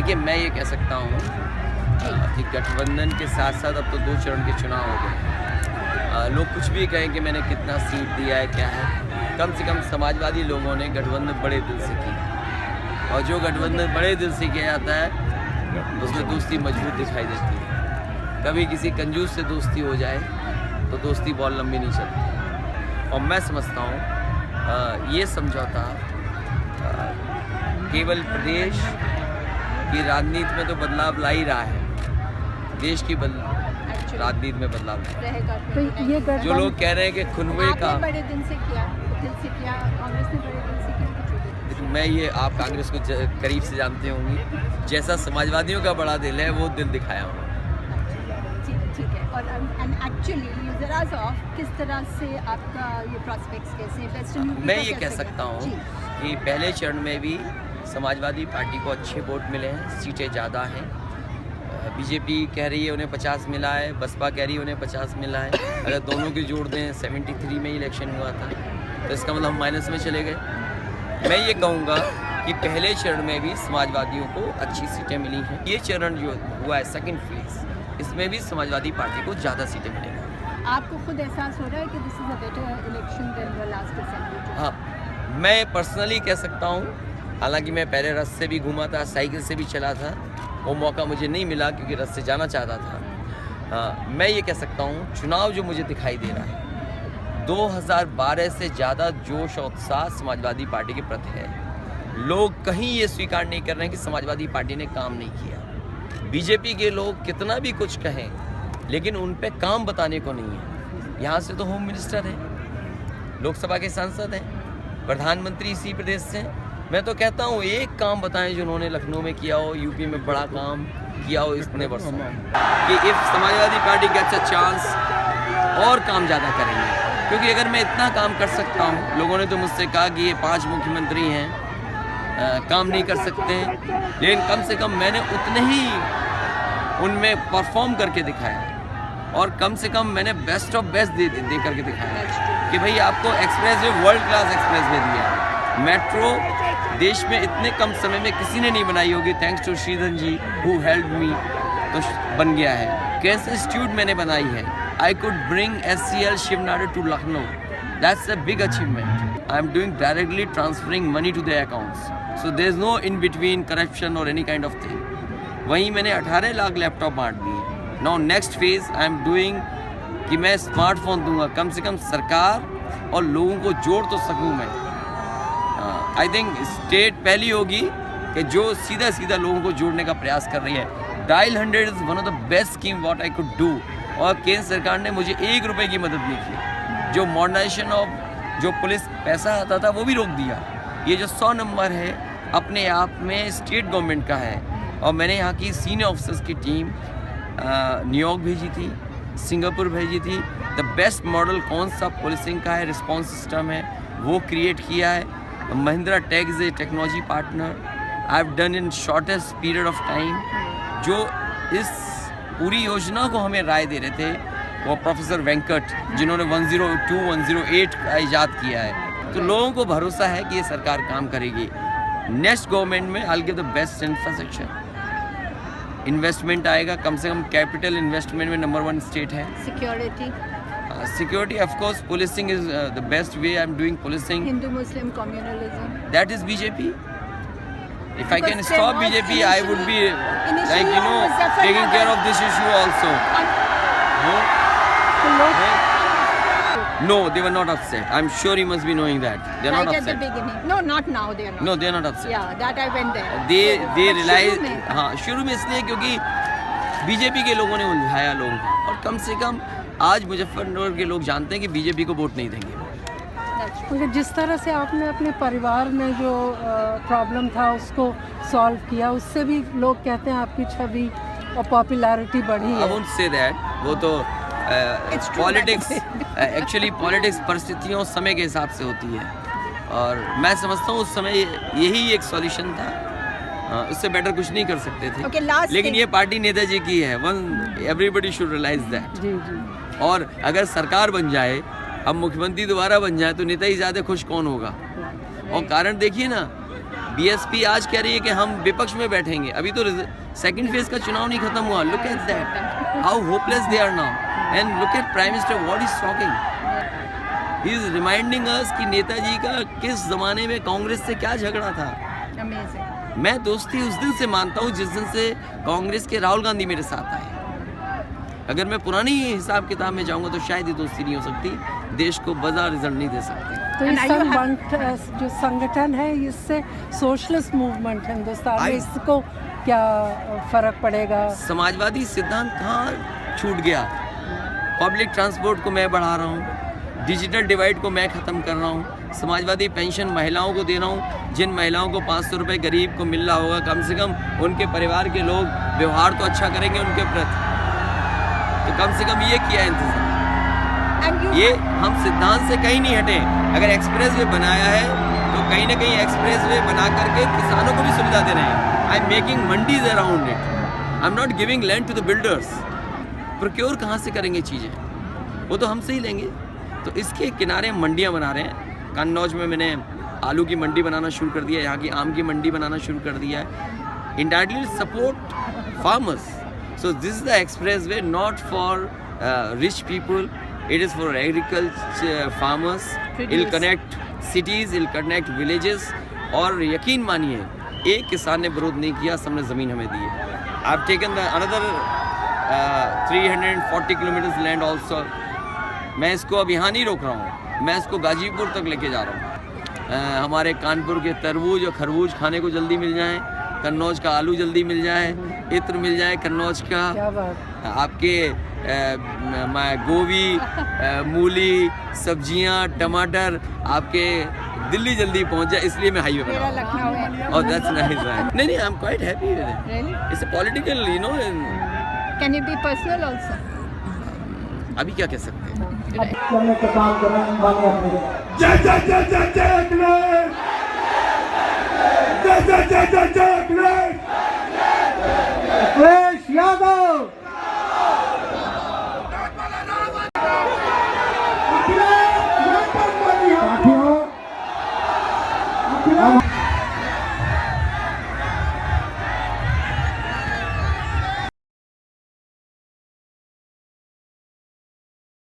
देखिए, मैं ये कह सकता हूँ कि गठबंधन के साथ साथ अब तो 2 चरण के चुनाव हो गए। लोग कुछ भी कहें कि मैंने कितना सीट दिया है, क्या है, कम से कम समाजवादी लोगों ने गठबंधन बड़े दिल से किया, और जो गठबंधन बड़े दिल से किया जाता है उसमें दोस्ती मजबूत दिखाई देती है। कभी किसी कंजूस से दोस्ती हो जाए तो दोस्ती बहुत लंबी नहीं चलती। और मैं समझता हूँ ये समझौता केवल प्रदेश की राजनीति में तो बदलाव ला ही रहा है, देश की राजनीति में बदलाव रहेगा। तो ये जो लोग कह रहे हैं कि खुनवे का बड़े दिन से किया, कांग्रेस ने बड़े दिन से किया। मैं ये आप कांग्रेस को करीब से जानते होंगे, जैसा समाजवादियों का बड़ा दिल है वो दिल दिखाया हुआ। ठीक है। और एक्चुअली ज़रा किस तरह से आपका ये प्रोस्पेक्ट्स कैसे वेस्टर्न यूपी? मैं ये कह सकता हूँ कि पहले चरण में भी समाजवादी पार्टी को अच्छे वोट मिले हैं, सीटें ज़्यादा हैं। बीजेपी कह रही है उन्हें 50 मिला है, बसपा कह रही है उन्हें 50 मिला है। अगर दोनों के जोड़ दें 73 में इलेक्शन हुआ था, तो इसका मतलब हम माइनस में चले गए। मैं ये कहूँगा कि पहले चरण में भी समाजवादियों को अच्छी सीटें मिली हैं। ये चरण जो हुआ है सेकंड फेज, इसमें भी समाजवादी पार्टी को ज़्यादा सीटें मिलेंगी। आपको खुद एहसास हो रहा है कि this is a better election than the last assembly? हाँ, मैं पर्सनली कह सकता हूँ। हालांकि मैं पहले रस से भी घूमा था, साइकिल से भी चला था, वो मौका मुझे नहीं मिला क्योंकि रस से जाना चाहता था। मैं ये कह सकता हूँ चुनाव जो मुझे दिखाई दे रहा है, 2012 से ज़्यादा जोश और उत्साह समाजवादी पार्टी के प्रति है। लोग कहीं ये स्वीकार नहीं कर रहे हैं कि समाजवादी पार्टी ने काम नहीं किया। बीजेपी के लोग कितना भी कुछ कहें, लेकिन उन पे काम बताने को नहीं है। यहाँ से तो होम मिनिस्टर हैं, लोकसभा के सांसद हैं, प्रधानमंत्री इसी प्रदेश से हैं। मैं तो कहता हूँ एक काम बताएं जो उन्होंने लखनऊ में किया हो, यूपी में बड़ा काम किया हो इतने वर्षों में, कि if Samajwadi party gets a chance और काम ज़्यादा करेंगे। क्योंकि अगर मैं इतना काम कर सकता हूँ, लोगों ने तो मुझसे कहा कि ये 5 मुख्यमंत्री हैं, काम नहीं कर सकते हैं, लेकिन कम से कम मैंने उतने ही उनमें परफॉर्म करके दिखाया, और कम से कम मैंने बेस्ट ऑफ बेस्ट दे करके दिखाया कि भाई आपको express way world class express way दिया। मेट्रो देश में इतने कम समय में किसी ने नहीं बनाई होगी, thanks to Shridhar ji who help me, तो बन गया है। कैंसर इंस्टीट्यूट मैंने बनाई है। I could bring SCL Shivnadar to Lucknow, that's a big achievement. I am doing directly transferring money to the accounts, so there is no in between corruption और any kind of thing. वहीं मैंने 18 lakh laptop बांट दिए। Now next phase I am doing कि मैं smartphone दूंगा, कम से कम सरकार और लोगों को जोड़ तो सकूँ मैं। आई थिंक स्टेट पहली होगी कि जो सीधा सीधा लोगों को जोड़ने का प्रयास कर रही है। Dial 100 is one of the best scheme what I could do, और केंद्र सरकार ने मुझे 1 रुपये की मदद नहीं की। जो मॉडर्नाइजेशन ऑफ जो पुलिस पैसा आता था वो भी रोक दिया। ये जो 100 नंबर है अपने आप में स्टेट गवर्नमेंट का है, और मैंने यहाँ की सीनियर ऑफिसर्स की टीम न्यूयॉर्क भेजी थी, सिंगापुर भेजी थी। द बेस्ट मॉडल कौन सा पुलिसिंग का है, रिस्पॉन्स सिस्टम है, वो क्रिएट किया है। Mahindra tech is a technology partner I have done in shortest period of time. जो इस पूरी योजना को हमें राय दे रहे थे वो प्रोफेसर वेंकट, जिन्होंने 102, 108 का ईजाद किया है। तो लोगों को भरोसा है कि ये सरकार काम करेगी। नेक्स्ट गवर्नमेंट में I will give the best infrastructure, investment आएगा, कम से कम कैपिटल इन्वेस्टमेंट में नंबर 1 स्टेट है। Security, of course, policing is the best way. I'm doing policing. Hindu-Muslim communalism. That is BJP. If I can stop BJP, I would be like taking care of this issue also. No, they were not upset. I'm sure you must be knowing that. They're not upset. At the beginning. No, not now. They are not. No, they're not upset. Yeah, that I went there. They realized. हाँ, शुरू में इसलिए क्योंकि BJP के लोगों ने उलझाया लोगों को, और कम से कम आज मुजफ्फरनगर के लोग जानते हैं कि बीजेपी को वोट नहीं देंगे। जिस तरह से आपने अपने परिवार में जो प्रॉब्लम था उसको सॉल्व किया, उससे भी लोग कहते हैं आपकी छवि और पॉपुलैरिटी बढ़ी है। I won't say that. वो तो पॉलिटिक्स, एक्चुअली पॉलिटिक्स परिस्थितियों समय के हिसाब से होती है, और मैं समझता हूँ उस समय यही एक सॉल्यूशन था। उससे बेटर कुछ नहीं कर सकते थे। लेकिन ये पार्टी नेताजी की है, एवरीबडी शुड रियलाइज दैट। जी जी। और अगर सरकार बन जाए, अब मुख्यमंत्री दोबारा बन जाए, तो नेता ही ज़्यादा खुश कौन होगा? और कारण देखिए ना, बीएसपी आज कह रही है कि हम विपक्ष में बैठेंगे, अभी तो सेकंड फेज का चुनाव नहीं खत्म हुआ। Look at that, how hopeless they are now, and look at prime minister what is talking. He is reminding us कि नेताजी का किस जमाने में कांग्रेस से क्या झगड़ा था। अमेजिंग। मैं दोस्ती उस दिन से मानता हूँ जिस दिन से कांग्रेस के राहुल गांधी मेरे साथ आए। अगर मैं पुरानी हिसाब किताब में जाऊंगा तो शायद ये दोस्ती नहीं हो सकती, देश को बाजार रिजल्ट नहीं दे सकते। तो ये And are you जो संगठन है इससे सोशलिस्ट मूवमेंट हिंदुस्तान में इसको क्या फर्क पड़ेगा? समाजवादी सिद्धांत कहाँ छूट गया? पब्लिक ट्रांसपोर्ट को मैं बढ़ा रहा हूँ, डिजिटल डिवाइड को मैं ख़त्म कर रहा हूँ, समाजवादी पेंशन महिलाओं को दे रहा हूँ। जिन महिलाओं को 500 रुपये गरीब को मिल रहा होगा, कम से कम उनके परिवार के लोग व्यवहार तो अच्छा करेंगे उनके प्रति, तो कम से कम ये किया इंतजाम। ये हम सिद्धांत से कहीं नहीं हटे। अगर एक्सप्रेस वे बनाया है तो कहीं ना कहीं एक्सप्रेस वे बना करके किसानों को भी सुविधा दे रहे हैं। I am making mandis around it, I am not giving land to the builders. Procure कहाँ से करेंगे चीज़ें, वो तो हमसे ही लेंगे। तो इसके किनारे मंडियाँ बना रहे हैं। कन्नौज में मैंने आलू की मंडी बनाना शुरू कर दिया है, यहाँ की आम की मंडी बनाना शुरू कर दिया है। Indirectly support farmers. So this is the express way not for rich people, it is for agriculture farmers. It will connect cities, it will connect villages. और यकीन मानिए एक किसान ने विरोध नहीं किया, सबने ज़मीन हमें दी है। I've taken the another 340 kilometers land also. मैं इसको अब यहाँ नहीं रोक रहा हूँ, मैं इसको गाजीपुर तक लेके जा रहा हूँ। हमारे कानपुर के तरबूज और खरबूज खाने को जल्दी मिल जाएं, कन्नौज का आलू जल्दी मिल जाए, इत्र मिल जाए कन्नौज का, आपके गोभी, मूली, सब्जियां, टमाटर आपके दिल्ली जल्दी पहुंच जाए, इसलिए मैं हाईवे बना लखनऊ है। और दैट्स नाइस। नहीं, I am quite happy with it. Really? It's a political, you know. Can it be personal also? अभी क्या कह सकते हैं? जय जय जय जय जय अखिलेश, जय जय जय जय जय अखिलेश, अखिलेश यादव, अखिलेश यादव।